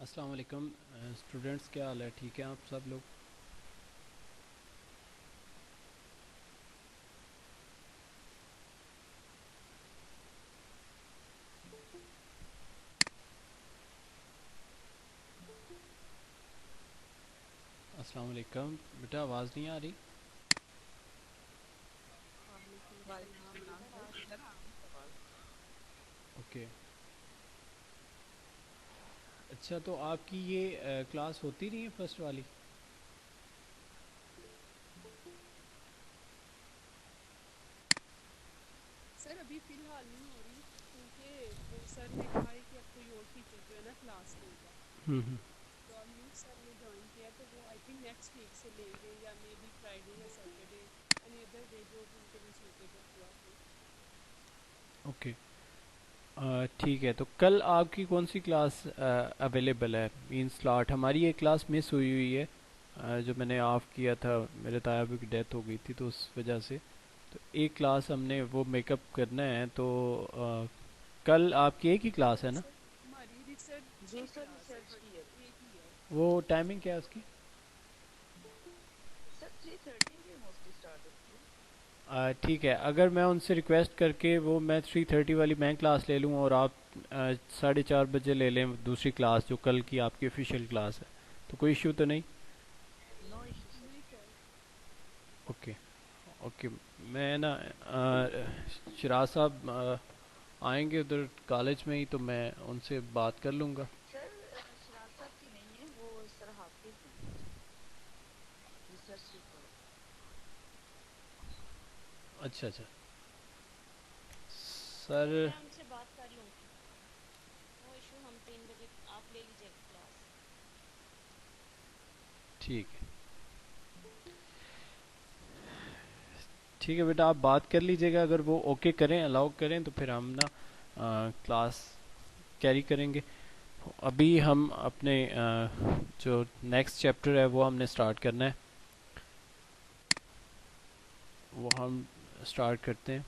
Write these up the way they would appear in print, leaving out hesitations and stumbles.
السلام علیکم اسٹوڈنٹس، کیا حال ہے؟ ٹھیک ہیں آپ سب لوگ؟ السلام علیکم بیٹا، آواز نہیں آ رہی؟ وعلیکم السلام سر اوکے، اچھا تو آپ کی یہ کلاس ہوتی نہیں ہے فرسٹ والی؟ سر ابھی فی الحال نہیں ہو رہی کیونکہ وہ سر نے کہا ہے کہ اب کوئی اور ٹیچر جو ہے نا کلاس لے گا. ہوں. تو اب نیو سر نے جوائن کیا تو وہ آئی تھنک نیکسٹ ویک سے لیں گے یا مے بی فرائیڈے یا سیٹرڈے اینی ادر ڈے جو ان کے لیے سوٹیبل ہوا تو. اوکے، ٹھیک ہے. تو کل آپ کی کون سی کلاس اویلیبل ہے؟ مین سلاٹ ہماری یہ کلاس مس ہوئی ہے، جو میں نے آف کیا تھا، میرے تایابی کی ڈیتھ ہو گئی تھی تو اس وجہ سے. تو ایک کلاس ہم نے وہ میک اپ کرنا ہے، تو کل آپ کی ایک ہی کلاس ہے نا؟ سر ہماری ریسرچ کی کلاس ہے. ہاں جی ایک ہی ہے. وہ ٹائمنگ کیا ہے اس کی؟ سر 3:30 پہ موسٹلی اسٹارٹ ہوتی ہے. ٹھیک ہے، اگر میں ان سے ریکویسٹ کر کے وہ میں 3:30 والی میں کلاس لے لوں اور آپ 4:30 لے لیں دوسری کلاس جو کل کی آپ کی آفیشیل کلاس ہے، تو کوئی ایشو تو نہیں؟ نو ایشو سر. نہیں سر. اوکے. اوکے، میں نا شراز صاحب آئیں گے ادھر کالج میں ہی، تو میں ان سے بات کر لوں گا. سر شراز صاحب کی نہیں ہے، وہ سر حافظ ہیں ریسرچ کے اوپر. اچھا اچھا سر. چلو میں ان سے بات کر لوں گی. نو ایشو، ہم 3 بجے آپ لے لیجیے گا کلاس. ٹھیک ہے. ٹھیک ہے بیٹا، آپ بات کر لیجئے گا، اگر وہ اوکے کریں، الاؤ کریں، تو پھر ہم نا کلاس کیری کریں گے. ابھی ہم اپنے جو نیکسٹ چیپٹر ہے وہ ہم نے سٹارٹ کرنا ہے، وہ ہم سٹارٹ کرتے ہیں.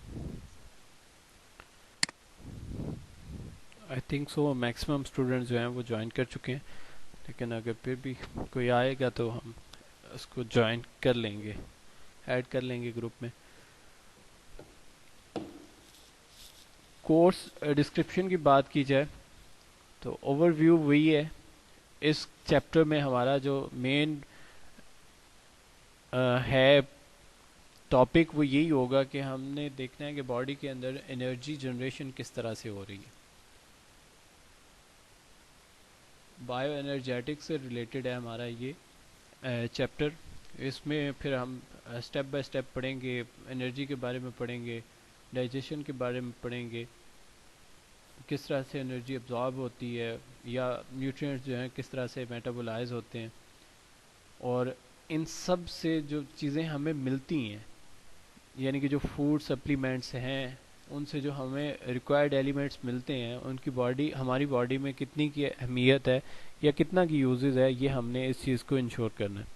I think so maximum students جو ہیں وہ جوائن کر چکے ہیں، لیکن اگر پھر بھی کوئی آئے گا تو ہم اس کو جوائن کر لیں گے، ایڈ کر لیں گے گروپ میں. کورس ڈسکرپشن کی بات کی جائے تو اوور ویو وہی ہے. اس چیپٹر میں ہمارا جو مین ہے ٹاپک وہ یہی ہوگا کہ ہم نے دیکھنا ہے کہ باڈی کے اندر انرجی جنریشن کس طرح سے ہو رہی ہے. بائیو انرجیٹک سے ریلیٹڈ ہے ہمارا یہ چیپٹر. اس میں پھر ہم اسٹیپ بائی اسٹیپ پڑھیں گے، انرجی کے بارے میں پڑھیں گے، ڈائجیشن کے بارے میں پڑھیں گے، کس طرح سے انرجی ابزارب ہوتی ہے، یا نیوٹرینٹس جو ہیں کس طرح سے میٹابولائز ہوتے ہیں، اور ان سب سے جو چیزیں ہمیں ملتی ہیں، یعنی کہ جو فوڈ سپلیمنٹس ہیں، ان سے جو ہمیں ریکوائرڈ ایلیمنٹس ملتے ہیں، ان کی باڈی ہماری باڈی میں کتنی کی اہمیت ہے یا کتنا کی یوزز ہے، یہ ہم نے اس چیز کو انشور کرنا ہے.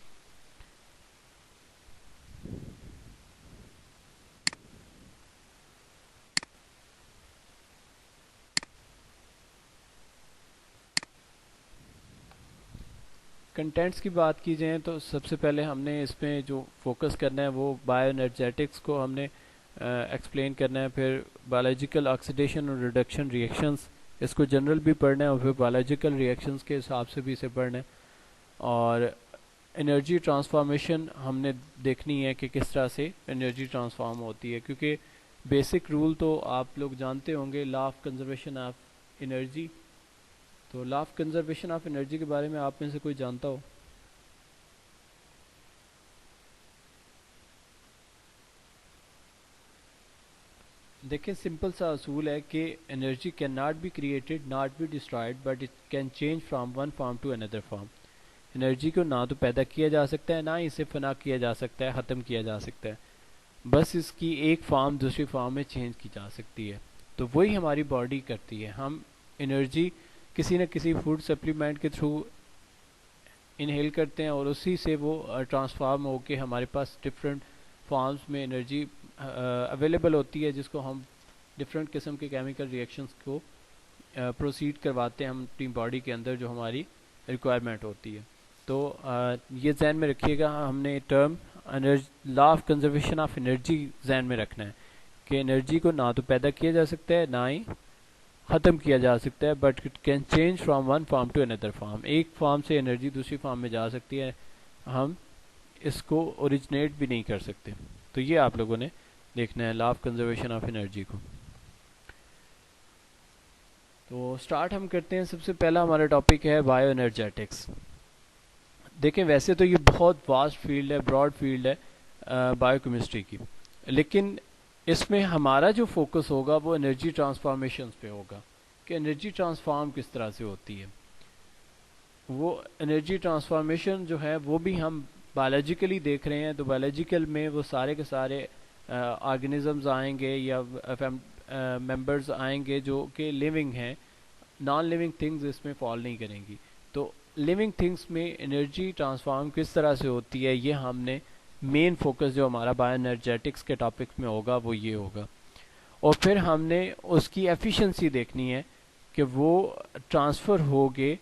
کنٹینٹس کی بات کی جائے تو سب سے پہلے ہم نے اس میں جو فوکس کرنا ہے وہ بایو انرجیٹکس کو ہم نے ایکسپلین کرنا ہے. پھر بایولوجیکل آکسیڈیشن اور ریڈکشن ری ایکشنز، اس کو جنرل بھی پڑھنا ہے اور پھر بایولوجیکل ری ایکشنز کے حساب سے بھی اسے پڑھنا ہے. اور انرجی ٹرانسفارمیشن ہم نے دیکھنی ہے کہ کس طرح سے انرجی ٹرانسفارم ہوتی ہے، کیونکہ بیسک رول تو آپ لوگ جانتے ہوں گے، law of conservation of energy. تو law of conservation of energy کے بارے میں آپ میں سے کوئی جانتا ہو؟ دیکھیں، سمپل سا اصول ہے کہ energy can not be created, not be destroyed, but it can change from one form to another form. Energy کو نہ تو پیدا کیا جا سکتا ہے، نہ ہی اسے فنا کیا جا سکتا ہے، ختم کیا جا سکتا ہے، بس اس کی ایک فارم دوسری فارم میں چینج کی جا سکتی ہے. تو وہی ہماری باڈی کرتی ہے. ہم انرجی کسی نہ کسی فوڈ سپلیمنٹ کے تھرو انہیل کرتے ہیں اور اسی سے وہ ٹرانسفارم ہو کے ہمارے پاس ڈفرینٹ فارمز میں انرجی اویلیبل ہوتی ہے، جس کو ہم ڈفرینٹ قسم کے کیمیکل ری ایکشنز کو پروسیڈ کرواتے ہیں ہم اپنی باڈی کے اندر جو ہماری ریکوائرمنٹ ہوتی ہے. تو یہ ذہن میں رکھیے گا, ہم نے term law of conservation of energy ذہن میں رکھنا ہے کہ انرجی کو نہ تو پیدا کیا جا سکتا ہے نہ ہی ختم کیا جا سکتا ہے, but it can change from one form to another form. ایک فارم سے انرجی دوسری فارم میں جا سکتی ہے, ہم اس کو اوریجنیٹ بھی نہیں کر سکتے. تو یہ آپ لوگوں نے دیکھنا ہے لا آف کنزرویشن آف انرجی کو. تو سٹارٹ ہم کرتے ہیں. سب سے پہلا ہمارا ٹاپک ہے بایو انرجیٹکس. دیکھیں ویسے تو یہ بہت واسٹ فیلڈ ہے, براڈ فیلڈ ہے بایو کیمسٹری کی, لیکن اس میں ہمارا جو فوکس ہوگا وہ انرجی ٹرانسفارمیشنز پہ ہوگا کہ انرجی ٹرانسفارم کس طرح سے ہوتی ہے. وہ انرجی ٹرانسفارمیشن جو ہے وہ بھی ہم بایولوجیکلی دیکھ رہے ہیں. تو بایولوجیکل میں وہ سارے کے سارے آرگنزمز آئیں گے یا ممبرز آئیں گے جو کہ لیونگ ہیں, نان لیونگ تھنگز اس میں فال نہیں کریں گی. تو لیونگ تھنگس میں انرجی ٹرانسفارم کس طرح سے ہوتی ہے, یہ ہم نے مین فوکس جو ہمارا بایو انرجیٹکس کے ٹاپک میں ہوگا وہ یہ ہوگا. اور پھر ہم نے اس کی ایفیشنسی دیکھنی ہے کہ وہ ٹرانسفر ہو گے,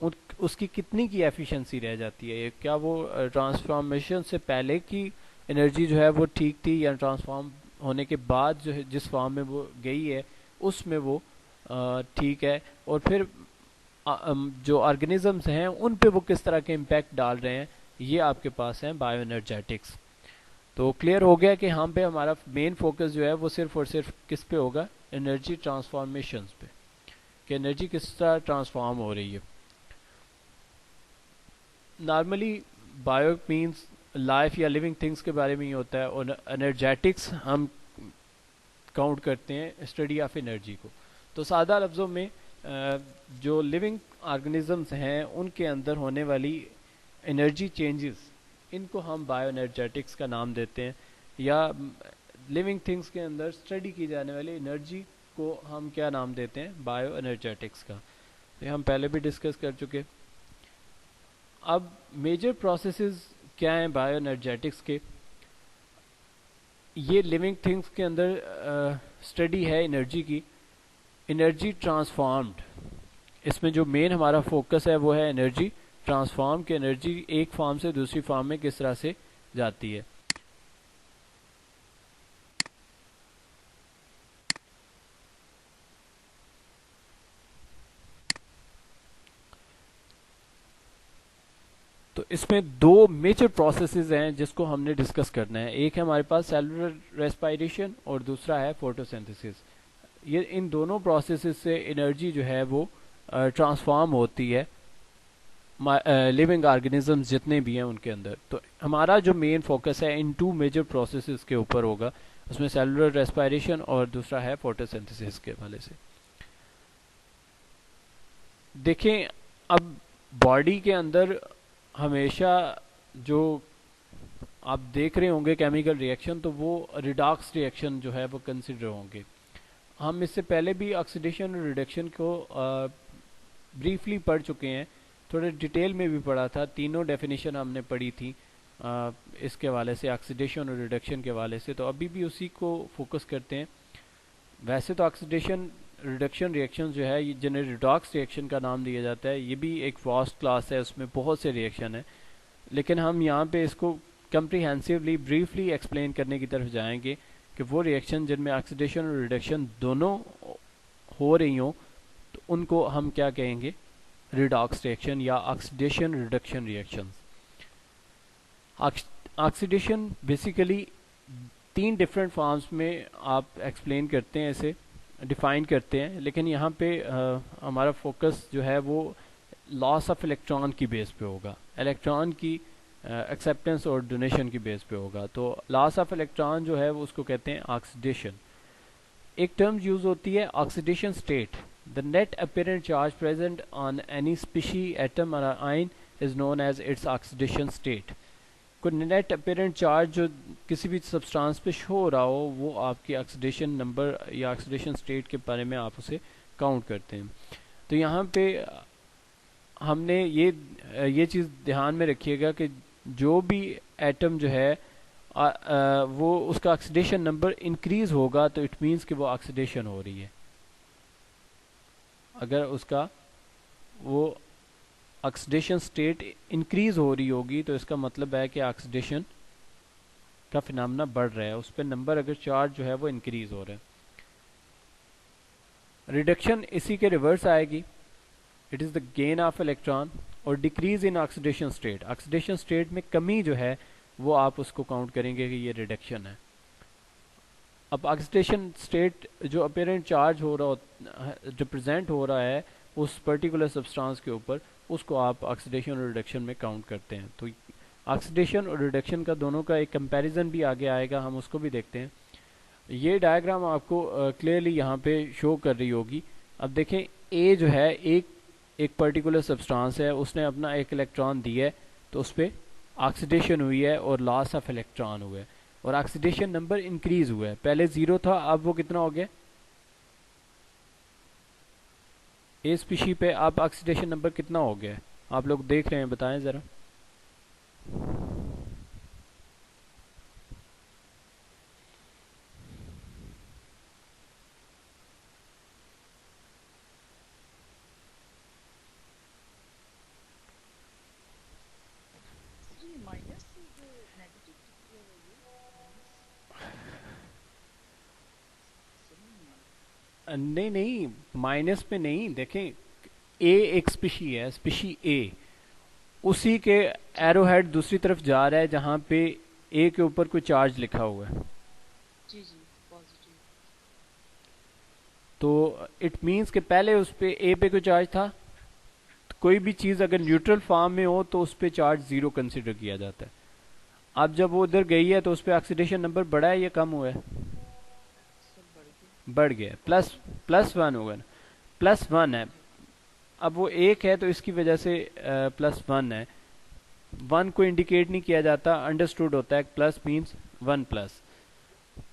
اس کی کتنی کی ایفیشنسی رہ جاتی ہے, کیا وہ ٹرانسفارمیشن سے پہلے کی انرجی جو ہے وہ ٹھیک تھی یا ٹرانسفارم ہونے کے بعد جو ہے جس فارم میں وہ گئی ہے اس میں وہ ٹھیک ہے. اور پھر جو آرگنزمز ہیں ان پہ وہ کس طرح کے امپیکٹ ڈال رہے ہیں, یہ آپ کے پاس ہیں بایو انرجیٹکس. تو کلیئر ہو گیا کہ ہم پہ ہمارا مین فوکس جو ہے وہ صرف اور صرف کس پہ ہوگا, انرجی ٹرانسفارمیشنز پہ, کہ انرجی کس طرح ٹرانسفارم ہو رہی ہے. نارملی بایو مینس لائف یا لیونگ تھنگس کے بارے میں ہی ہوتا ہے, اور انرجیٹکس ہم کاؤنٹ کرتے ہیں اسٹڈی آف انرجی کو. تو سادہ لفظوں میں جو لیونگ آرگنزمز ہیں ان کے اندر ہونے والی انرجی چینجز, ان کو ہم بایو انرجیٹکس کا نام دیتے ہیں, یا لیونگ تھنگس کے اندر اسٹڈی کی جانے والی انرجی کو ہم کیا نام دیتے ہیں, بایو انرجیٹکس کا. یہ ہم پہلے بھی ڈسکس کر چکے. اب میجر پروسیسز کیا ہیں بایو انرجیٹکس کے. یہ لیونگ تھنگس کے اندر اسٹڈی ہے انرجی کی, انرجی ٹرانسفارمڈ. اس میں جو مین ہمارا فوکس ہے وہ ہے انرجی ٹرانسفارم, کہ انرجی ایک فارم سے دوسری فارم میں کس طرح سے جاتی ہے. تو اس میں دو میجر پروسیسز ہیں جس کو ہم نے ڈسکس کرنا ہے. ایک ہے ہمارے پاس سیلولر ریسپائریشن اور دوسرا ہے فوٹوسینتھسس. یہ ان دونوں پروسیسز سے انرجی جو ہے وہ ٹرانسفارم ہوتی ہے لیونگ آرگنزمز جتنے بھی ہیں ان کے اندر. تو ہمارا جو مین فوکس ہے ان ٹو میجر پروسیسز کے اوپر ہوگا, اس میں سیلولر ریسپائریشن اور دوسرا ہے فوٹوسینتھسس کے حوالے سے. دیکھیں اب باڈی کے اندر ہمیشہ جو آپ دیکھ رہے ہوں گے کیمیکل ریئیکشن, تو وہ ریڈاکس ریئیکشن جو ہے وہ کنسیڈر ہوں گے. ہم اس سے پہلے بھی آکسیڈیشن اور ریڈکشن کو بریفلی پڑھ چکے ہیں, تھوڑے ڈیٹیل میں بھی پڑھا تھا. تینوں ڈیفینیشن ہم نے پڑھی تھی اس کے حوالے سے, آکسیڈیشن اور ریڈکشن کے حوالے سے. تو ابھی بھی اسی کو فوکس کرتے ہیں. ویسے تو آکسیڈیشن ریڈکشن ریئیکشن جو ہے جنہیں ریڈاکس ریئیکشن کا نام دیا جاتا ہے, یہ بھی ایک واسٹ کلاس ہے, اس میں بہت سے ریئیکشن ہیں. لیکن ہم یہاں پہ اس کو کمپریہنسولی بریفلی ایکسپلین کرنے کی طرف جائیں گے کہ وہ ریئیکشن جن میں آکسیڈیشن اور ریڈکشن دونوں ہو رہی ہوں تو ان کو ہم کیا کہیں گے, ریڈاکس ریئیکشن یا oxidation reduction reaction. Oxidation basically تین ڈفرینٹ فارمز میں آپ ایکسپلین کرتے ہیں, اسے ڈیفائن کرتے ہیں, لیکن یہاں پہ ہمارا فوکس جو ہے وہ لاس آف الیکٹران کی بیس پہ ہوگا, الیکٹران کی ایکسیپٹنس اور ڈونیشن کی بیس پہ ہوگا. تو لاس آف الیکٹران جو ہے وہ اس کو کہتے ہیں آکسیڈیشن. ایک ٹرم یوز ہوتی ہے oxidation state. The net apparent charge present on any species atom اور ion is known as its oxidation state. کوئی نیٹ اپیرنٹ چارج جو کسی بھی سبسٹانس پہ شو ہو رہا ہو وہ آپ کی آکسیڈیشن نمبر یا آکسیڈیشن اسٹیٹ کے بارے میں آپ اسے کاؤنٹ کرتے ہیں. تو یہاں پہ ہم نے یہ چیز دھیان میں رکھیے گا کہ جو بھی ایٹم جو ہے وہ اس کا آکسیڈیشن نمبر انکریز ہوگا تو اٹ مینس کہ وہ آکسیڈیشن ہو رہی ہے. اگر اس کا وہ آکسیڈیشن اسٹیٹ انکریز ہو رہی ہوگی تو اس کا مطلب ہے کہ آکسیڈیشن کا فنامنا بڑھ رہا ہے، اس پہ نمبر اگر چارج جو ہے وہ انکریز ہو رہا ہے. ریڈکشن اسی کے ریورس آئے گی، it is the gain of electron, اور decrease in oxidation state, oxidation state میں کمی جو ہے وہ آپ اس کو کاؤنٹ کریں گے کہ یہ ریڈکشن ہے. اب آکسیڈیشن اسٹیٹ جو اپیرنٹ چارج ہو رہا ریپرزینٹ ہو رہا ہے اس پرٹیکولر سبسٹانس کے اوپر، اس کو آپ آکسیڈیشن اور ریڈکشن میں کاؤنٹ کرتے ہیں. تو آکسیڈیشن اور ریڈکشن کا دونوں کا ایک کمپیریزن بھی آگے آئے گا، ہم اس کو بھی دیکھتے ہیں. یہ ڈائیگرام آپ کو کلیئرلی یہاں پہ شو کر رہی ہوگی. اب دیکھیں اے جو ہے ایک پرٹیکولر سبسٹانس ہے، اس نے اپنا ایک الیکٹران دیا ہے تو اس پہ آکسیڈیشن ہوئی ہے اور لاس آف الیکٹران ہوئے ہے، اور آکسیڈیشن نمبر انکریز ہوا ہے. پہلے 0 تھا، اب وہ کتنا ہو گیا؟ اے اسپیشی پہ اب آکسیڈیشن نمبر کتنا ہو گیا ہے؟ آپ لوگ دیکھ رہے ہیں، بتائیں ذرا. جی مائنس جو نیگیٹو کیا ہوا یہ صحیح نہیں ہے. نہیں مائنس پہ نہیں، دیکھیں اے ایک اسپیشی ہے، اسپیشی اے، اسی کے ایرو ہیڈ دوسری طرف جا رہا ہے جہاں پہ اے کے اوپر کوئی چارج لکھا ہوا ہے. جی جی پازیٹیو. تو اٹ مینس کہ پہلے اس پہ اے پہ کوئی چارج تھا. کوئی بھی چیز اگر نیوٹرل فارم میں ہو تو اس پہ چارج 0 کنسیڈر کیا جاتا ہے. اب جب وہ ادھر گئی ہے تو اس پہ آکسیڈیشن نمبر بڑھا ہے یا کم ہوا ہے؟ سر بڑھ گیا. بڑھ گیا، پلس 1 ہوگا نا، +1 ہے. جی اب وہ ایک ہے تو اس کی وجہ سے +1 ہے. 1 کو انڈیکیٹ نہیں کیا جاتا، انڈرسٹوڈ ہوتا ہے پلس مینس 1 پلس. 1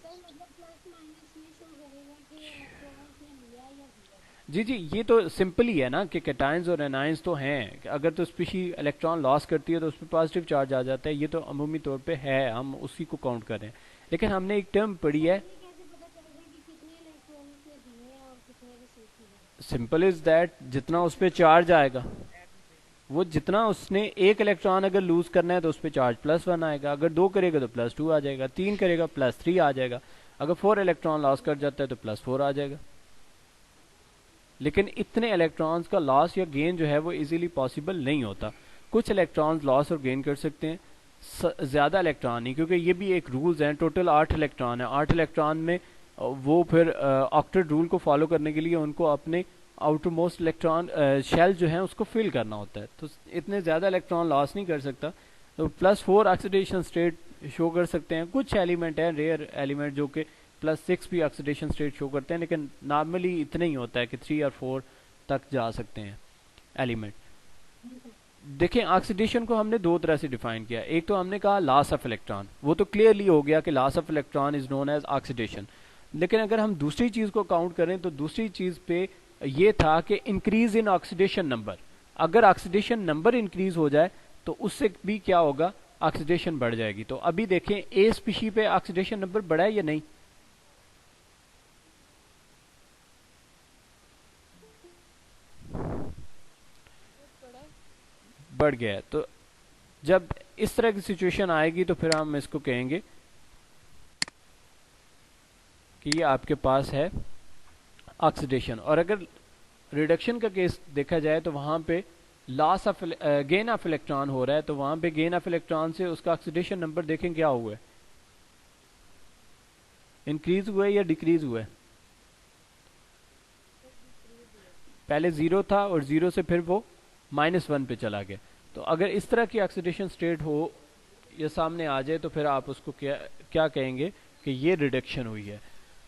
سر پلس. جی مطلب پلس مائنس یہ شو کرے گا کہ الیکٹرانس نے لیا یا دیا. جی جی یہ تو سمپل ہی ہے نا کہ کیٹائنز اور اینائنز تو ہیں، اگر تو اسپیشی الیکٹران لاس کرتی ہے تو اس پہ پازیٹیو چارج آ جاتا ہے، یہ تو عمومی طور پہ ہے، ہم اسی کو کاؤنٹ کر رہے ہیں. لیکن ہم نے ایک ٹرم پڑھی ہے، سر یہ کیسے پتا چل رہا ہے کہ کتنے الیکٹرانس نے دیے ہیں اور کتنے ریسیو کیے ہیں. سمپل از دیٹ جتنا اس پہ چارج آئے گا، ایوریج. وہ جتنا اس نے ایک الیکٹران اگر لوز کرنا ہے تو اس پہ چارج +1 آئے گا، اگر 2 کرے گا تو +2 آ جائے گا، 3 کرے گا +3 آ جائے گا، اگر 4 الیکٹران لاس کر جاتا ہے تو +4 آ جائے گا. لیکن اتنے الیکٹرانز کا لاس یا گین جو ہے وہ ایزیلی پاسبل نہیں ہوتا. کچھ الیکٹرانز لاس اور گین کر سکتے ہیں، زیادہ الیکٹران نہیں، کیونکہ یہ بھی ایک رولز ہیں. ٹوٹل 8 الیکٹران ہیں، 8 الیکٹران میں وہ پھر آکٹیٹ رول کو فالو کرنے کے لیے ان کو اپنے آؤٹر موسٹ الیکٹران شیل جو ہیں اس کو فل کرنا ہوتا ہے، تو اتنے زیادہ الیکٹران لاس نہیں کر سکتا. تو +4 آکسیڈیشن اسٹیٹ شو کر سکتے ہیں. کچھ ایلیمنٹ ہیں ریئر ایلیمنٹ جو کہ +6 بھی آکسیڈیشن اسٹیٹ شو کرتے ہیں، لیکن نارملی اتنا ہی ہوتا ہے کہ 3 اور 4 تک جا سکتے ہیں ایلیمنٹ. دیکھیں آکسیڈیشن کو ہم نے 2 طرح سے ڈیفائن کیا. ایک تو ہم نے کہا لاس آف الیکٹران، وہ تو کلیئرلی ہو گیا کہ loss of electron is known as oxidation. لیکن اگر ہم دوسری چیز کو کاؤنٹ کریں تو دوسری چیز پہ یہ تھا کہ انکریز ان آکسیڈیشن نمبر. اگر آکسیڈیشن نمبر انکریز ہو جائے تو اس سے بھی کیا ہوگا، آکسیڈیشن بڑھ جائے گی. تو ابھی دیکھیں اے اسپیشی پہ آکسیڈیشن نمبر بڑھا ہے یا نہیں؟ بڑا ہے. بڑھ گیا ہے. تو جب اس طرح کی سچویشن آئے گی تو پھر ہم اس کو کہیں گے کہ یہ آپ کے پاس ہے آکسیڈیشن. اور اگر ریڈکشن کا کیس دیکھا جائے تو وہاں پہ لاس آف گین آف الیکٹران ہو رہا ہے، تو وہاں پہ گین آف الیکٹران سے اس کا آکسیڈیشن نمبر دیکھیں کیا ہوا ہے، انکریز ہوا ہے یا ڈیکریز ہوا ہے؟ سر ڈیکریز ہوا. پہلے 0 تھا اور 0 سے پھر وہ -1 پہ چلا گیا. تو اگر اس طرح کی آکسیڈیشن اسٹیٹ ہو یا سامنے آ جائے تو پھر آپ اس کو کیا کہیں گے کہ یہ ریڈکشن ہوئی ہے.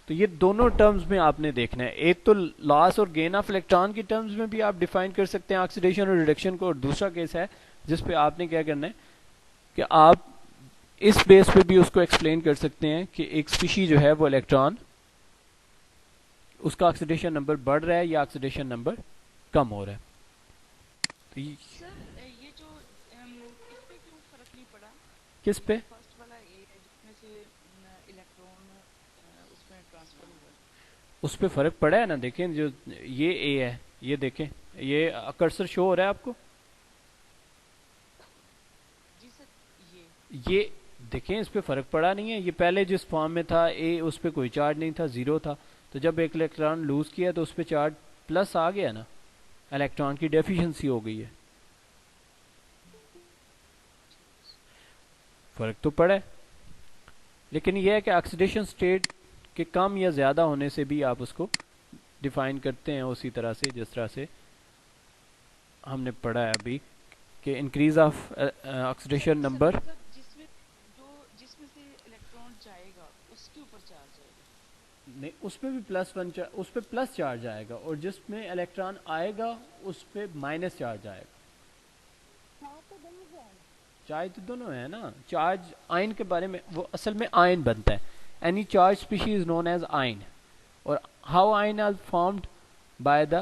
تو یہ دونوں ٹرمز میں آپ نے دیکھنا ہے. ایک تو لاس اور گین آف الیکٹران کی ٹرمز میں بھی آپ ڈیفائن کر سکتے ہیں آکسیڈیشن اور ریڈکشن کو، اور دوسرا کیس ہے جس پہ آپ نے کیا کرنا ہے کہ آپ اس بیس پہ بھی اس کو ایکسپلین کر سکتے ہیں کہ ایک اسپیشی جو ہے وہ الیکٹران اس کا آکسیڈیشن نمبر بڑھ رہا ہے یا آکسیڈیشن نمبر کم ہو رہا ہے. تو سر یہ جو اس پہ کیوں فرق نہیں پڑا؟ کس پہ؟ فرسٹ والا اے ہے جس میں سے الیکٹران اس میں ٹرانسفر ہوا ہے. اس پہ فرق پڑا ہے نا. دیکھیں جو یہ اے ہے، یہ دیکھیں یہ کرسر شو ہو رہا ہے آپ کو؟ جی سر یہ دیکھیں اس پہ فرق پڑا نہیں ہے. یہ پہلے جس فارم میں تھا اے اس پہ کوئی چارج نہیں تھا, زیرو تھا, تو جب ایک الیکٹران لوز کیا تو اس پہ چارج پلس آ گیا نا, الیکٹران کی ڈیفیشنسی ہو گئی ہے. فرق تو پڑا ہے, لیکن یہ ہے کہ آکسیڈیشن اسٹیٹ کے کم یا زیادہ ہونے سے بھی آپ اس کو ڈیفائن کرتے ہیں اسی طرح سے جس طرح سے ہم نے پڑھا ہے ابھی کہ انکریز آف آکسیڈیشن نمبر. مطلب جس میں سے الیکٹران جائے گا اس کے اوپر چارج آئے گا. نہیں, اس پہ بھی +1 اس پہ پلس چارج آئے گا, اور جس میں الیکٹران آئے گا اس پہ مائنس چارج آئے گا. چارج تو دونوں ہے نا. چارج آئن کے بارے میں, وہ اصل میں آئن بنتا ہے. Any charge species known as ion, اور how ion are formed by the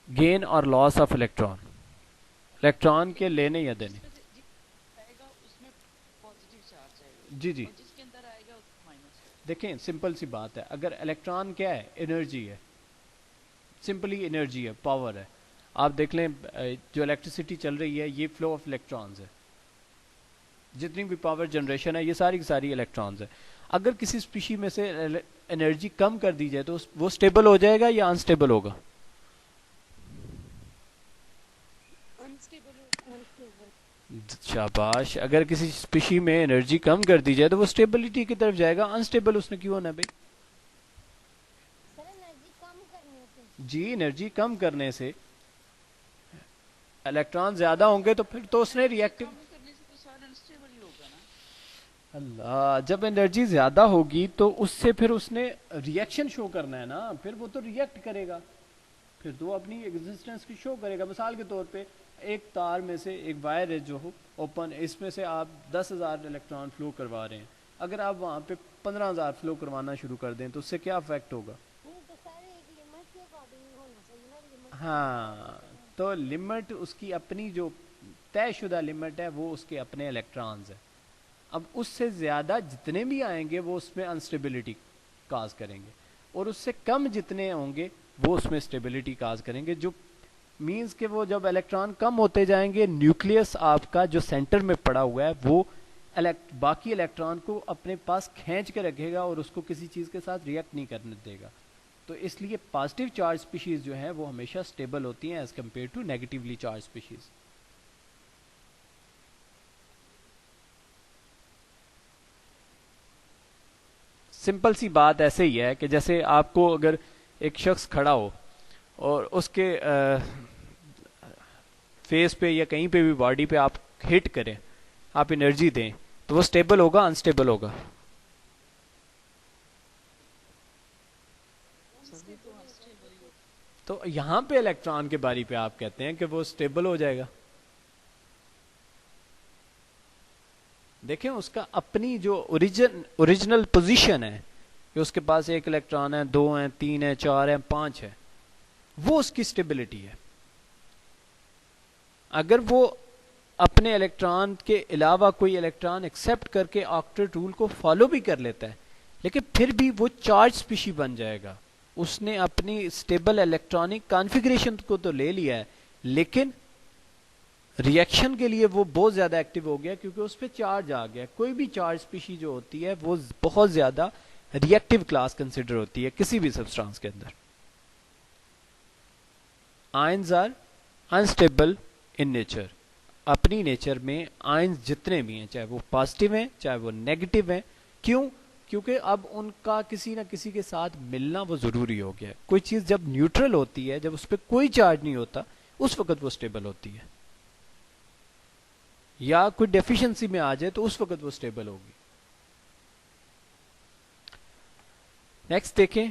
gain اور لاس آف الیکٹران, الیکٹران کے لینے یا دینے. آئے گا اس میں پازیٹیو چارج آئے گا. جی جی, اور جس کے اندر آئے گا اس میں مائنس. دیکھیں سمپل سی بات ہے, اگر الیکٹران کیا ہے, انرجی ہے, سمپلی انرجی ہے, پاور ہے. آپ دیکھ لیں جو الیکٹریسٹی چل رہی ہے یہ فلو آف الیکٹرانز ہے, جتنی بھی پاور جنریشن ہے یہ ساری کی ساری الیکٹرانز ہے. اگر کسی اسپیشی میں سے انرجی کم کر دی جائے تو وہ اسٹیبل ہو جائے گا یا انسٹیبل ہوگا؟ شاباش, اگر کسی اسپیشی میں انرجی کم کر دی جائے تو وہ اسٹیبلٹی کی طرف جائے گا. انسٹیبل اس نے کیوں ہونا ہے بھائی؟ جی, انرجی کم کرنے سے الیکٹران زیادہ ہوں گے تو پھر تو اس نے ریئیکٹو. کرنے سے تو سارا انسٹیبل ہی ہوگا نا. اللہ, جب انرجی زیادہ ہوگی تو اس سے پھر اس نے ریئیکشن شو کرنا ہے نا, پھر وہ تو ریئیکٹ کرے گا, پھر تو اپنی ایگزسٹنس کی شو کرے گا. مثال کے طور پہ ایک تار میں سے ایک وائر ہے جو ہو اوپن, اس میں سے آپ 10,000 الیکٹران فلو کروا رہے ہیں. اگر آپ وہاں پہ 15,000 فلو کروانا شروع کر دیں تو اس سے کیا افیکٹ ہوگا؟ ہاں, تو لمٹ اس کی اپنی جو طے شدہ لمٹ ہے وہ اس کے اپنے الیکٹرانز ہیں. اب اس سے زیادہ جتنے بھی آئیں گے وہ اس میں انسٹیبلٹی کاز کریں گے, اور اس سے کم جتنے ہوں گے وہ اس میں اسٹیبلٹی کاز کریں گے, جو مینز کہ وہ جب الیکٹران کم ہوتے جائیں گے نیوکلیس آپ کا جو سینٹر میں پڑا ہوا ہے وہ باقی الیکٹران کو اپنے پاس کھینچ کے رکھے گا اور اس کو کسی چیز کے ساتھ ریئیکٹ نہیں کرنے دے گا. تو اس لیے پازیٹیو چارج اسپیشیز جو ہیں وہ ہمیشہ اسٹیبل ہوتی ہیں as compare to negatively charge species. Simple سی بات ایسے ہی ہے کہ جیسے آپ کو اگر ایک شخص کھڑا ہو اور اس کے فیس پہ یا کہیں پہ بھی باڈی پہ آپ ہٹ کریں, آپ انرجی دیں, تو وہ اسٹیبل ہوگا انسٹیبل ہوگا؟ تو یہاں پہ الیکٹران کے باری پہ آپ کہتے ہیں کہ وہ اسٹیبل ہو جائے گا. دیکھیں اس کا اپنی جو اوریجنل پوزیشن ہے کہ اس کے پاس ایک الیکٹران ہے, 2 ہیں, 3 ہیں, 4 ہیں, 5 ہے, وہ اس کی اسٹیبلٹی ہے. اگر وہ اپنے الیکٹران کے علاوہ کوئی الیکٹران ایکسپٹ کر کے آکٹیٹ رول کو فالو بھی کر لیتا ہے لیکن پھر بھی وہ چارج اسپیشی بن جائے گا. اس نے اپنی اسٹیبل الیکٹرانک کانفیگریشن کو تو لے لیا ہے لیکن ریئیکشن کے لیے وہ بہت زیادہ ایکٹیو ہو گیا کیونکہ اس پہ چارج آ گیا. کوئی بھی چارج اسپیشی جو ہوتی ہے وہ بہت زیادہ ریئیکٹیو کلاس کنسیڈر ہوتی ہے کسی بھی سبسٹانس کے اندر. Ions are unstable in nature, اپنی نیچر میں آئنز جتنے بھی ہیں چاہے وہ پازیٹیو ہیں چاہے وہ نیگیٹو ہیں. کیوں؟ کیونکہ اب ان کا کسی نہ کسی کے ساتھ ملنا وہ ضروری ہو گیا ہے. کوئی چیز جب نیوٹرل ہوتی ہے, جب اس پہ کوئی چارج نہیں ہوتا, اس وقت وہ اسٹیبل ہوتی ہے, یا کوئی ڈیفیشنسی میں آ جائے تو اس وقت وہ اسٹیبل ہوگی. نیکسٹ دیکھیں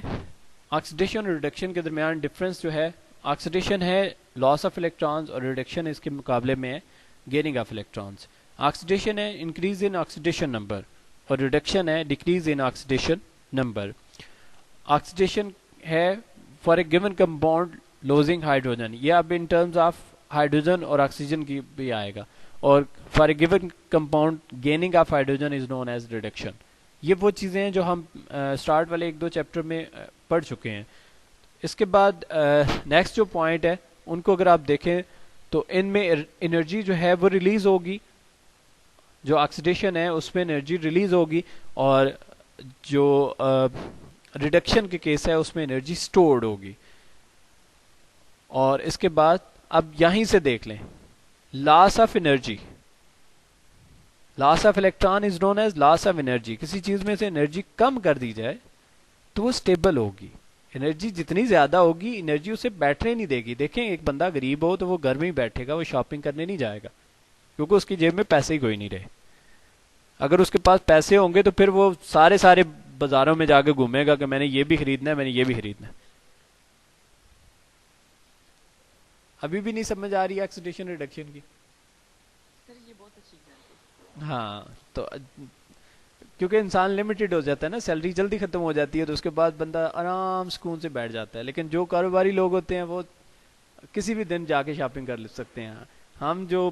آکسیڈیشن اور ریڈکشن کے درمیان ڈفرنس جو ہے. آکسیڈیشن ہے لاس آف الیکٹرانز اور ریڈکشن اس کے مقابلے میں ہے گیننگ آف الیکٹرانز. آکسیڈیشن ہے انکریز ان آکسیڈیشن نمبر اور ریڈکشن ہے decrease in oxidation number. Oxidation ہے for a given compound losing hydrogen, یہ اب ان ٹرمز آف ہائیڈروجن اور آکسیجن کی بھی آئے گا, اور for a given compound gaining of hydrogen is known as reduction. یہ وہ چیزیں ہیں جو ہم اسٹارٹ والے 1-2 چیپٹر میں پڑھ چکے ہیں. اس کے بعد نیکسٹ جو پوائنٹ ہے ان کو اگر آپ دیکھیں تو ان میں انرجی جو ہے وہ ریلیز ہوگی, جو آکسیڈیشن ہے اس میں انرجی ریلیز ہوگی, اور جو ریڈکشن کے کیس ہے اس میں انرجی سٹورڈ ہوگی. اور اس کے بعد اب یہیں سے دیکھ لیں loss of energy, loss of electron is known as loss of energy. کسی چیز میں سے انرجی کم کر دی جائے تو وہ اسٹیبل ہوگی. انرجی جتنی زیادہ ہوگی انرجی اسے بیٹھنے نہیں دے گی. دیکھیں ایک بندہ غریب ہو تو وہ گھر میں ہی بیٹھے گا, وہ شاپنگ کرنے نہیں جائے گا کیونکہ اس کی جیب میں پیسے ہی کوئی نہیں رہے. اگر اس کے پاس پیسے ہوں گے تو پھر وہ سارے بازاروں میں جا کے گھومے گا کہ میں نے یہ بھی خریدنا ہے, میں نے یہ بھی خریدنا ہے. ابھی بھی نہیں سمجھ آ رہی ہے آکسیڈیشن ریڈکشن کی؟ سر یہ بہت اچھی بات ہے. ہاں تو کیونکہ انسان لمیٹڈ ہو جاتا ہے نا, سیلری جلدی ختم ہو جاتی ہے تو اس کے بعد بندہ آرام سکون سے بیٹھ جاتا ہے. لیکن جو کاروباری لوگ ہوتے ہیں وہ کسی بھی دن جا کے شاپنگ کر سکتے ہیں. ہم جو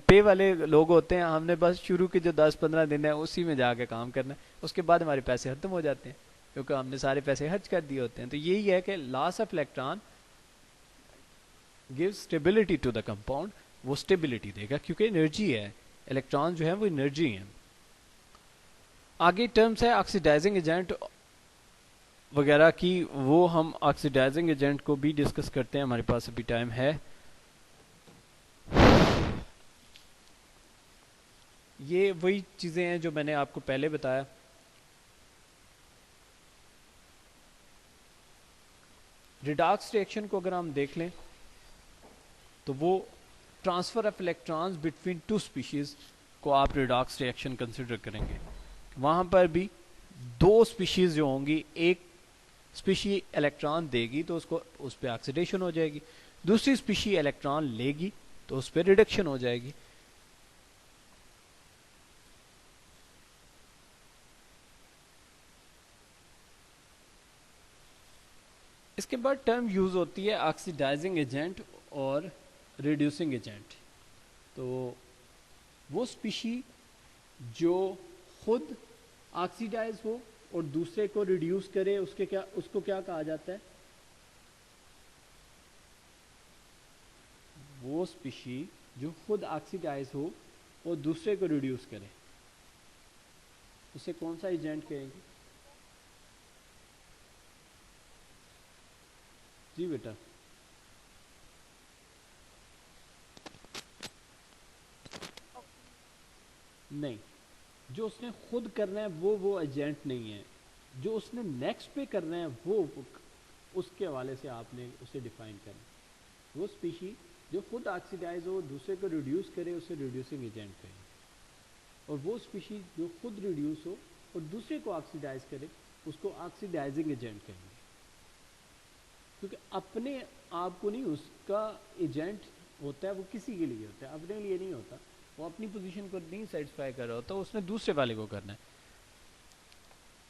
پے والے لوگ ہوتے ہیں ہم نے بس شروع کے جو 10-15 دن ہیں اسی میں جا کے کام کرنا ہے, اس کے بعد ہمارے پیسے ختم ہو جاتے ہیں کیونکہ ہم نے سارے پیسے خرچ کر دیے ہوتے ہیں. تو یہی ہے کہ loss of electron gives stability to the compound, وہ اسٹیبلٹی دے گا کیونکہ انرجی ہے, الیکٹران جو ہے وہ انرجی ہیں. آگے ٹرمز ہے آکسیڈائزنگ ایجنٹ وغیرہ کی, وہ ہم آکسیڈائزنگ ایجنٹ کو بھی ڈسکس کرتے ہیں, ہمارے پاس ابھی ٹائم ہے. یہ وہی چیزیں ہیں جو میں نے آپ کو پہلے بتایا. ریڈاکس ریئیکشن کو اگر ہم دیکھ لیں تو وہ transfer of electrons between two species کو آپ ریڈاکس ریئیکشن کنسیڈر کریں گے. وہاں پر بھی دو اسپیشیز جو ہوں گی, ایک اسپیشی الیکٹران دے گی تو اس پہ آکسیڈیشن ہو جائے گی, دوسری اسپیشی الیکٹران لے گی تو اس پہ ریڈکشن ہو جائے گی. اس کے بعد ٹرم یوز ہوتی ہے آکسیڈائزنگ ایجنٹ اور ریڈیوسنگ ایجنٹ. تو وہ اسپیشی جو خود آکسیڈائز ہو اور دوسرے کو ریڈیوس کرے اس کو کیا کہا جاتا ہے؟ وہ اسپیشی جو خود آکسیڈائز ہو اور دوسرے کو ریڈیوس کرے اسے کون سا ایجنٹ کہیں گے؟ جی بیٹا. نہیں, جو اس نے خود کرنا ہے وہ ایجنٹ نہیں ہے. جو اس نے نیکسٹ پہ کرنا ہے وہ اس کے حوالے سے آپ نے اسے ڈیفائن کرنا. وہ اسپیشی جو خود آکسیڈائز ہو دوسرے کو ریڈیوس کرے اسے ریڈیوسنگ ایجنٹ کہیں گے, اور وہ اسپیشی جو خود ریڈیوس ہو اور دوسرے کو آکسیڈائز کرے اس کو آکسیڈائزنگ ایجنٹ کہیں گے. کیونکہ اپنے آپ کو نہیں, اس کا ایجنٹ ہوتا ہے وہ کسی کے لیے ہوتا ہے, اپنے لیے نہیں ہوتا. وہ اپنی پوزیشن کو نہیں سیٹسفائی کر رہا ہوتا, اس نے دوسرے والے کو کرنا ہے.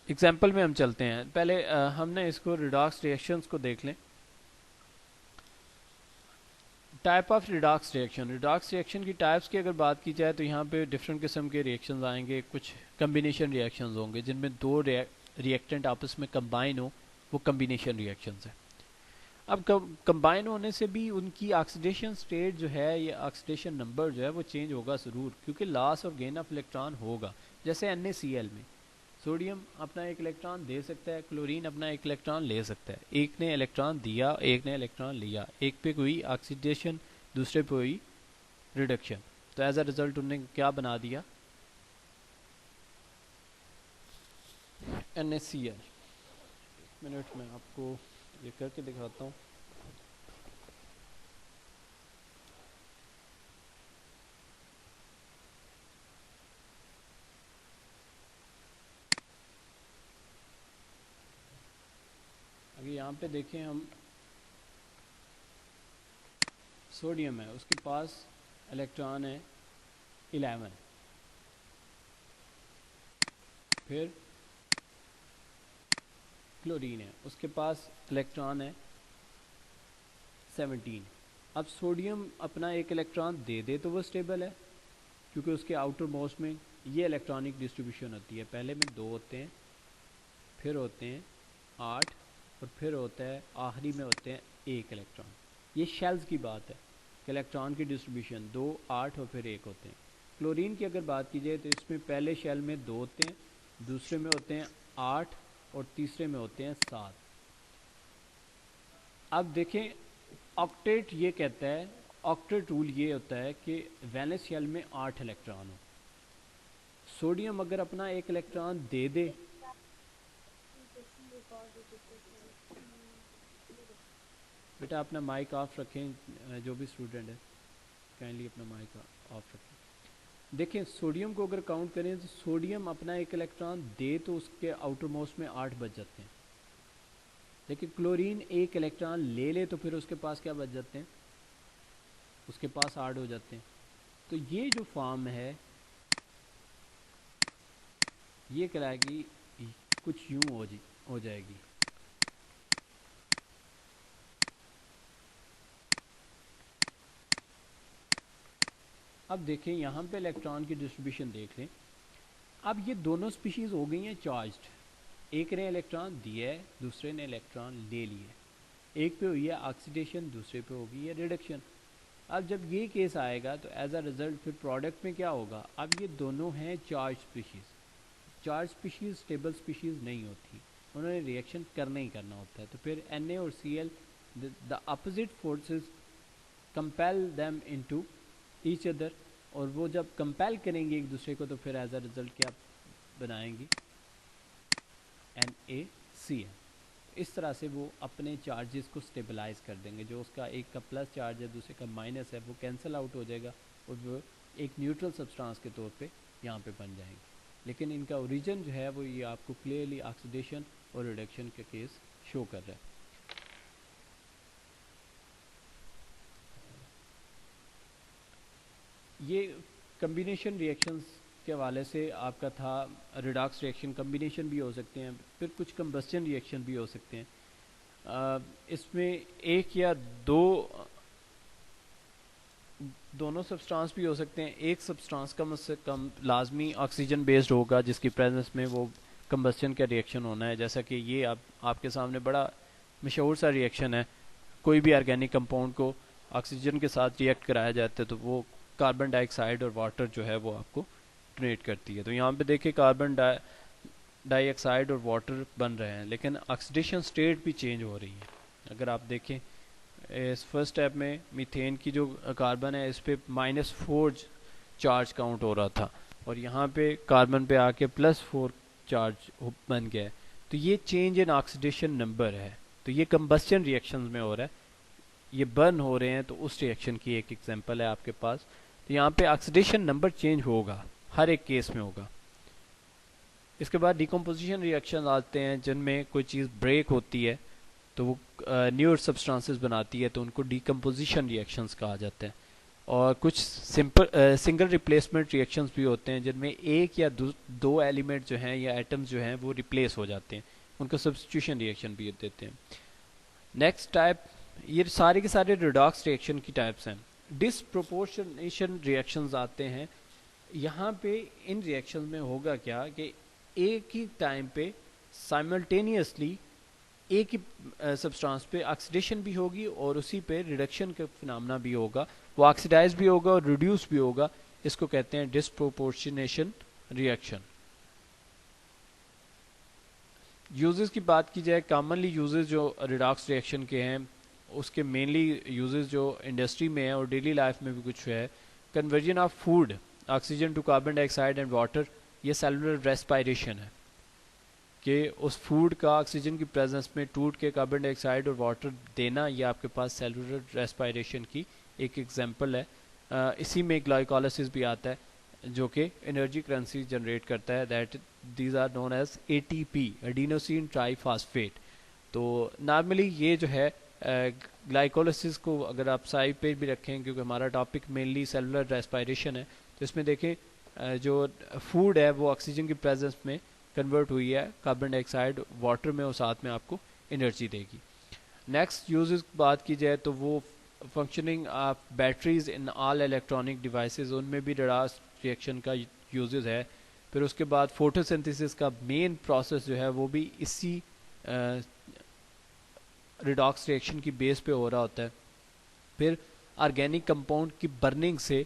ایگزامپل میں ہم چلتے ہیں. پہلے ہم نے اس کو ریڈاکس ریئیکشنز کو دیکھ لیں. Type of redox reaction. Redox reaction کی ٹائپس کی اگر بات کی جائے تو یہاں پہ ڈفرینٹ قسم کے ریئیکشنز آئیں گے. کچھ کمبینیشن ریئیکشنز ہوں گے جن میں دو ریئیکٹنٹ آپس میں کمبائن ہو, وہ کمبینیشن ریئیکشنز ہیں. اب کمبائن ہونے سے بھی ان کی آکسیڈیشن سٹیٹ جو ہے یا آکسیڈیشن نمبر جو ہے وہ چینج ہوگا ضرور, کیونکہ لاس اور گین آف الیکٹران ہوگا. جیسے NaCl میں سوڈیم اپنا ایک الیکٹران دے سکتا ہے, کلورین اپنا ایک الیکٹران لے سکتا ہے. ایک نے الیکٹران دیا, ایک نے الیکٹران لیا, ایک پہ کوئی آکسیڈیشن دوسرے پہ ہوئی ریڈکشن, تو ایز اے ریزلٹ انہوں نے کیا بنا دیا؟ NaCl. ایک منٹ میں آپ کو یہ کر کے دکھاتا ہوں. اگر یہاں پہ دیکھیں ہم, سوڈیم ہے, اس کے پاس الیکٹران ہے 11, پھر کلورین ہے, اس کے پاس الیکٹران ہے 17. اب سوڈیم اپنا ایک الیکٹران دے دے تو وہ اسٹیبل ہے, کیونکہ اس کے آؤٹر موسٹ میں یہ الیکٹرانک ڈسٹریبیوشن ہوتی ہے. پہلے میں 2 ہوتے ہیں, پھر ہوتے ہیں 8, اور پھر ہوتا ہے آخری میں ہوتے ہیں 1 الیکٹران. یہ شیلز کی بات ہے کہ الیکٹران کی ڈسٹریبیوشن 2, 8 اور پھر 1 ہوتے ہیں. کلورین کی اگر بات کی جائے تو اس میں پہلے شیل میں 2 ہوتے ہیں, دوسرے میں ہوتے ہیں 8 اور تیسرے میں ہوتے ہیں 7. اب دیکھیں آکٹیٹ یہ کہتا ہے, آکٹیٹ رول یہ ہوتا ہے کہ ویلنس شیل میں 8 الیکٹران ہو. سوڈیم اگر اپنا 1 الیکٹران دے دے, بیٹا اپنا مائک آف رکھیں, جو بھی اسٹوڈنٹ ہے کائنڈلی اپنا مائک آف رکھیں. دیکھیں سوڈیم کو اگر کاؤنٹ کریں تو سوڈیم اپنا 1 الیکٹران دے تو اس کے آؤٹر موسٹ میں 8 بچ جاتے ہیں, لیکن کلورین 1 الیکٹران لے لے تو پھر اس کے پاس کیا بچ جاتے ہیں, اس کے پاس 8 ہو جاتے ہیں. تو یہ جو فارم ہے یہ کہلائے گی کچھ یوں ہو جائے گی. اب دیکھیں یہاں پہ الیکٹران کی ڈسٹریبیوشن دیکھ لیں. اب یہ دونوں سپیشیز ہو گئی ہیں چارجڈ, ایک نے الیکٹران دیا ہے, دوسرے نے الیکٹران لے لیا ہے. ایک پہ ہوئی ہے آکسیڈیشن, دوسرے پہ ہوگی ہے ریڈکشن. اب جب یہ کیس آئے گا تو ایز اے ریزلٹ پھر پروڈکٹ میں کیا ہوگا, اب یہ دونوں ہیں charge species. Charge species stable species نہیں ہوتی, انہوں نے ریئیکشن کرنا ہی کرنا ہوتا ہے. تو پھر این اے اور C L the opposite forces compel them into each other, اور وہ جب کمپیل کریں گے ایک دوسرے کو تو پھر ایز اے ریزلٹ کیا بنائیں گی, این اے سی ایل. اس طرح سے وہ اپنے چارجز کو سٹیبلائز کر دیں گے. جو اس کا ایک کا پلس چارج ہے دوسرے کا مائنس ہے وہ کینسل آؤٹ ہو جائے گا اور وہ ایک نیوٹرل سبسٹانس کے طور پہ یہاں پہ بن جائیں گے. لیکن ان کا اوریجن جو ہے وہ یہ آپ کو کلیئرلی آکسیڈیشن اور ریڈکشن کا کیس شو کر رہا ہے. یہ کمبینیشن ریئیکشنز کے حوالے سے آپ کا تھا. ریڈاکس ریئیکشن کمبینیشن بھی ہو سکتے ہیں, پھر کچھ کمبسچن ریئیکشن بھی ہو سکتے ہیں. اس میں ایک یا دونوں سبسٹانس بھی ہو سکتے ہیں. ایک سبسٹانس کم سے کم لازمی آکسیجن بیسڈ ہوگا جس کی پریزنس میں وہ کمبسچن کا ریئیکشن ہونا ہے. جیسا کہ یہ آپ کے سامنے بڑا مشہور سا ریئیکشن ہے, کوئی بھی آرگینک کمپاؤنڈ کو آکسیجن کے ساتھ ریئیکٹ کرایا جاتا ہے تو وہ کاربن ڈائی آکسائڈ اور واٹر جو ہے وہ آپ کو ڈونیٹ کرتی ہے. تو یہاں پہ دیکھیں کاربن ڈائی آکسائڈ اور واٹر بن رہے ہیں, لیکن آکسیڈیشن سٹیٹ بھی چینج ہو رہی ہے. اگر آپ دیکھیں اس فرسٹ اسٹیپ میں میتھین کی جو کاربن ہے اس پہ -4 چارج کاؤنٹ ہو رہا تھا, اور یہاں پہ کاربن پہ آ کے +4 چارج بن گیا ہے. تو یہ چینج ان آکسیڈیشن نمبر ہے. تو یہ کمبسچن ریئیکشنز میں ہو رہا ہے, یہ برن ہو رہے ہیں. تو اس ریئیکشن کی ایک ایگزامپل ہے آپ کے پاس. تو یہاں پہ آکسیڈیشن نمبر چینج ہوگا, ہر ایک کیس میں ہوگا. اس کے بعد ڈیکمپوزیشن ریئیکشن آتے ہیں جن میں کوئی چیز بریک ہوتی ہے تو وہ نیور سبسٹانسز بناتی ہے, تو ان کو ڈیکمپوزیشن ریئیکشنز کہا جاتا ہے. اور کچھ سنگل ریپلیسمنٹ ریئیکشنز بھی ہوتے ہیں جن میں ایک یا دو ایلیمنٹ جو ہیں یا ایٹمز جو ہیں وہ ریپلیس ہو جاتے ہیں, ان کو سبسٹیوشن ریئیکشن بھی دیتے ہیں. نیکسٹ ٹائپ, یہ سارے کے سارے ریڈاکس ریئیکشن کی ٹائپس ہیں. ڈسپروپورشنیشن ریئیکشنز آتے ہیں. یہاں پہ ان ریئیکشنز میں ہوگا کیا کہ ایک ہی ٹائم پہ سائملٹینیسلی ایک ہی سبسٹانس پہ آکسیڈیشن بھی ہوگی اور اسی پہ ریڈکشن کا فنامنا بھی ہوگا, وہ آکسیڈائز بھی ہوگا اور ریڈیوس بھی ہوگا. اس کو کہتے ہیں ڈسپروپورشنیشن ریئیکشن. یوزز کی بات کی جائے, کامنلی یوزز جو ریڈاکس ریئیکشن کے ہیں اس کے مینلی یوزز جو انڈسٹری میں ہیں اور ڈیلی لائف میں بھی کچھ ہے. Conversion of food oxygen to carbon dye oxide and water, یہ سیلولر ریسپائریشن ہے کہ اس فوڈ کا آکسیجن کی پریزنس میں ٹوٹ کے کاربن ڈائی آکسائڈ اور واٹر دینا, یہ آپ کے پاس سیلولر ریسپائریشن کی ایک ایگزامپل ہے. اسی میں گلائکولسس بھی آتا ہے جو کہ انرجی کرنسی جنریٹ کرتا ہے. These are known as ATP, adenosine triphosphate. تو نارملی یہ جو ہے گلائکولسس کو اگر آپ سائڈ پہ بھی رکھیں کیونکہ ہمارا ٹاپک مینلی سیلولر ریسپائریشن ہے, تو اس میں دیکھیں جو فوڈ ہے وہ آکسیجن کی پریزنس میں کنورٹ ہوئی ہے کاربن ڈائی آکسائڈ واٹر میں, اور ساتھ میں آپ کو انرجی دے گی. نیکسٹ یوزز بات کی جائے تو وہ functioning of batteries in all electronic devices, ان میں بھی ریڈاکس ریئیکشن کا یوزز ہے. پھر اس کے بعد فوٹو سنتھسس کا مین پروسیس جو ہے وہ بھی اسی ریڈاکس ریئیکشن کی بیس پہ ہو رہا ہوتا ہے. پھر آرگینک کمپاؤنڈ کی برننگ سے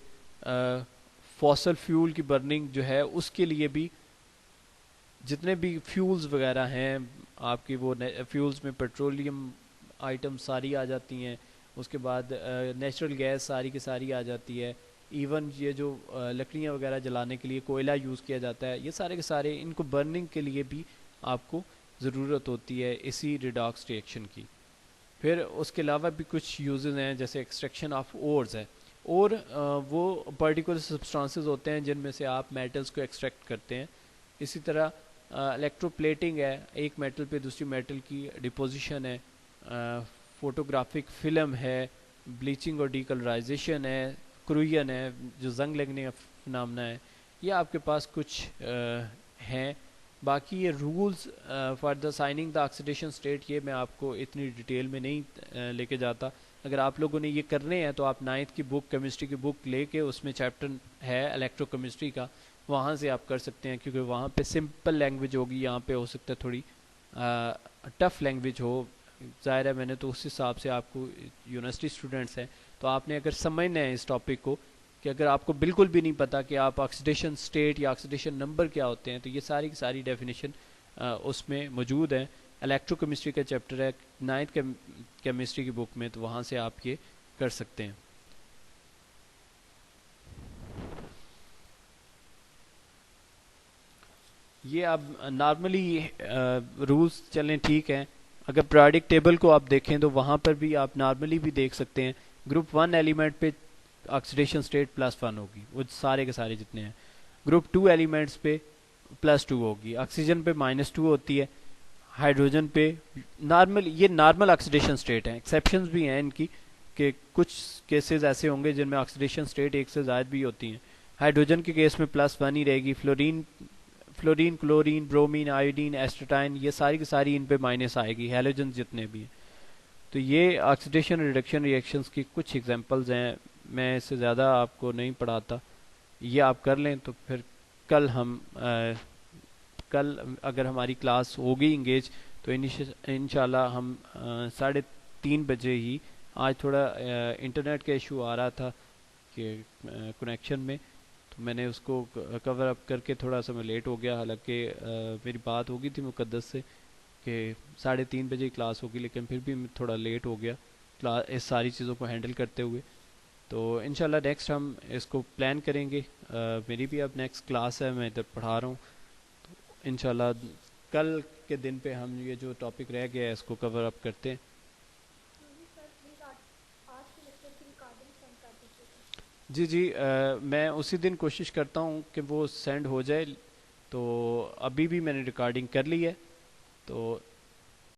فوسل فیول کی برننگ جو ہے اس کے لیے بھی جتنے بھی فیولز وغیرہ ہیں آپ کی وہ فیولز میں پیٹرولیم آئٹم ساری آ جاتی ہیں, اس کے بعد نیچرل گیس ساری کی ساری آ جاتی ہے, ایون یہ جو لکڑیاں وغیرہ جلانے کے لیے کوئلہ یوز کیا جاتا ہے, یہ سارے کے سارے ان کو برننگ کے لیے بھی آپ کو ضرورت ہوتی ہے اسی ریڈاکس ری ایکشن کی. پھر اس کے علاوہ بھی کچھ یوزز ہیں جیسے ایکسٹریکشن آف اورز ہے, اور وہ پرٹیکولر سبسٹانسز ہوتے ہیں جن میں سے آپ میٹلز کو ایکسٹریکٹ کرتے ہیں. اسی طرح الیکٹرو پلیٹنگ ہے, ایک میٹل پہ دوسری میٹل کی ڈپوزیشن ہے, فوٹوگرافک فلم ہے, بلیچنگ اور ڈیکلرائزیشن ہے, کروین ہے جو زنگ لگنے کا فنامنا ہے. یہ آپ کے پاس کچھ ہیں. باقی یہ rules for the signing the oxidation state یہ میں آپ کو اتنی ڈیٹیل میں نہیں لے کے جاتا. اگر آپ لوگوں نے یہ کرنے ہیں تو آپ 9th کی بک کیمسٹری کی بک لے کے اس میں چیپٹر ہے الیکٹرو کیمسٹری کا, وہاں سے آپ کر سکتے ہیں, کیونکہ وہاں پہ سمپل لینگویج ہوگی, یہاں پہ ہو سکتا ہے تھوڑی ٹف لینگویج ہو. ظاہر ہے میں نے تو اس حساب سے آپ کو یونیورسٹی اسٹوڈنٹس ہیں تو آپ نے اگر سمجھنا ہے اس ٹاپک کو کہ اگر آپ کو بالکل بھی نہیں پتا کہ آپ آکسیڈیشن اسٹیٹ یا آکسیڈیشن نمبر کیا ہوتے ہیں, تو یہ ساری کی ساری ڈیفینیشن اس میں موجود ہیں. الیکٹرو کیمسٹری کا چیپٹر ہے 9th کیمسٹری کی بک میں, تو وہاں سے آپ یہ کر سکتے ہیں. یہ اب نارملی رولز چلیں ٹھیک ہیں. اگر پراڈکٹ ٹیبل کو آپ دیکھیں تو وہاں پر بھی آپ نارملی بھی دیکھ سکتے ہیں. گروپ 1 ایلیمنٹ پہ آکسیڈیشن اسٹیٹ +1 ہوگی, وہ سارے کے سارے جتنے ہیں. گروپ 2 ایلیمنٹس پہ +2 ہوگی. آکسیجن پہ -2 ہوتی ہے. ہائیڈروجن پہ یہ نارمل آکسیڈیشن اسٹیٹ ہیں. ایکسیپشنز بھی ہیں ان کی کہ کچھ کیسز ایسے ہوں گے جن میں آکسیڈیشن اسٹیٹ ایک سے زائد بھی ہوتی ہیں. ہائیڈروجن کے کیس میں +1 ہی رہے گی. فلورین کلورین برومین آئیڈین ایسٹاٹائن یہ ساری کی ساری ان پہ مائنس آئے گی, ہیلوجن جتنے بھی ہیں. تو یہ آکسیڈیشن ریڈکشن ری ایکشنز کی کچھ ایگزامپلز ہیں. میں اس سے زیادہ آپ کو نہیں پڑھاتا, یہ آپ کر لیں. تو پھر کل اگر ہماری کلاس ہوگی انگیج تو انشاءاللہ ہم 3:30 بجے ہی, آج تھوڑا انٹرنیٹ کا ایشو آ رہا تھا کہ کنیکشن میں, تو میں نے اس کو کور اپ کر کے تھوڑا سا میں لیٹ ہو گیا. حالانکہ میری بات ہو گئی تھی مقدس سے کہ 3:30 بجے کلاس ہوگی, لیکن پھر بھی تھوڑا لیٹ ہو گیا اس ساری چیزوں کو ہینڈل کرتے ہوئے. تو انشاءاللہ نیکسٹ ہم اس کو پلان کریں گے. میری بھی اب نیکسٹ کلاس ہے, میں ادھر پڑھا رہا ہوں. تو انشاءاللہ کل کے دن پہ ہم یہ جو ٹاپک رہ گیا ہے اس کو کور اپ کرتے ہیں. جی میں اسی دن کوشش کرتا ہوں کہ وہ سینڈ ہو جائے. تو ابھی بھی میں نے ریکارڈنگ کر لی ہے, تو